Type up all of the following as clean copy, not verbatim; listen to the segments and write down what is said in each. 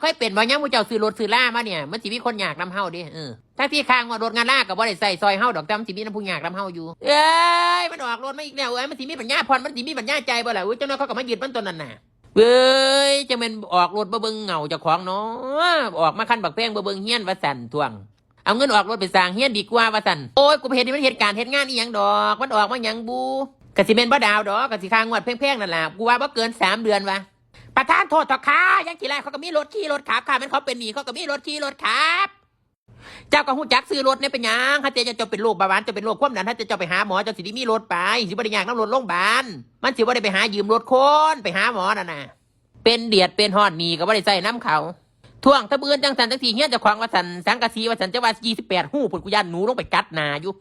เคยเป็นบ่ยังผู้เจ้าซื้อรถซื้อล่ามาเนี่ยมันสิมีคนอยากนำเฮาดิถ้าที่ข้างว่ารถงานล่าก็บ่ได้ใส่ซอยเฮาดอกแต่มันสิมีน้ำผู้อยากนำเฮาอยู่เอ้ยมันออกรถมาอีกแล้วมันสิมีปัญญาผ่อนมันสิมีปัญญาใจบ่ล่ะเจ้าน้อยเขาก็มายึดมันตัวนั้นน่ะเว้ยจะเป็นออกรถบ่เบิ่งเงาเจ้าของเนาะออกมาคันบักแพงบ่เบิ่งเฮียนว่าสั่นทวงเอาเงินออกรถไปสร้างเฮียนดีกว่าว่าสั่นโอ้ยกูไปเห็นมันเหตุการณ์เหตุงานอีหยังดอกมันออกมาหยังบูกะสิเป็นบ่ดาวดอกกะสิค่างวดแพงๆนั่นล่ะกูว่าบ่เกิน3 เดือนว่ะประธานโทษต่อค้ายังกี่ไรเขาก็มีรถขี่รถขับค่ะมันเขาเป็นหนี้เขาก็มีรถขี่รถขับเจ้าก็หูจักซื้อรถเนี่ยเป็นยังถ้าจะเป็นโรคเบาหวานจะเป็นโรคความดันถ้าจะไปหาหมอจะสิได้มีรถไปสิบ่ได้ยากน้ำรถโรงพยาบาลมันสิบ่ได้ไปหายืมรถคนไปหาหมอน่ะนะเป็นเดียดเป็นฮอดหนีก็บ่ได้ใส่น้ำเขาท่วงตะเบือนจังสันจังสีเฮียนจะขวางว่าสันสังกะสีว่าสันจะว่า28หู้ผุดกุยันหนูลงไปกัดหนาอยู่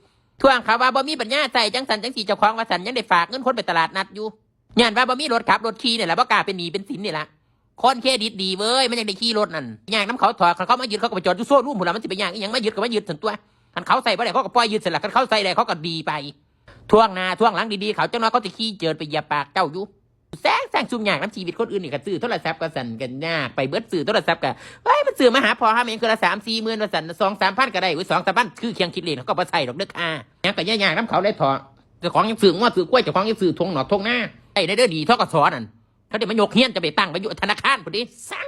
ท่วงเขาว่าบ่มีปัญญาใส่จังสันจังสีจะขวางว่าสันยังได้ฝากเงินคนไปตลาดนัดอยู่ย่านว่าบ่มีรถขับรถขี่เนี่ยแหละบ่กล้าเป็นหนี้เป็นสินนี่ล่ะคนเครดิตดีเว้ยมันยังได้ขี่รถนั่นย่างน้ำเขาถอดเขามายึดเขาก็ไปจอดอยู่โซ่รุ่มพุ่นละมันสิไปย่างอีหยังมายึดก็มายึดถึงตัวคันเขาใส่บ่ได้เขาก็ปล่อยยึดเสร็จแล้วคันเขาใส่ได้เขาก็ดีไปท่วงหน้าท่วงหลังดีๆเขาจังน้อยเขาจะขี่เจิดไปเหยียบปากเจ้าอยู่แซงซุ่มยากน้ำชีวิตคนอื่นนี่ก็ซื้อโทรศัพท์ก็สั่นกันยากไปเบิดซื้อโทรศัพท์ก็เฮ้ยมันซื้อมาหาพอหาแม่งคือละ3-4 หมื่นว่าสั่น2-3 พันก็ได้อุ้ย2-3 พันคือเคียงคิดเลขเขาก็บ่ใส่ดอกเด้อค่ะยังก็ยากน้ำเขาได้ถอดเจ้าของยังซื้อว่าซื้อกล้วยเจ้าของยังซื้อทงหนอดทงหน้าไอ้ได้เด้อดีเท่ากับสอนนั่นเขาเดี๋ยวมันยกเฮี้ยนจะไปตั้งไปอยู่ธนาคารพอดีสั่ง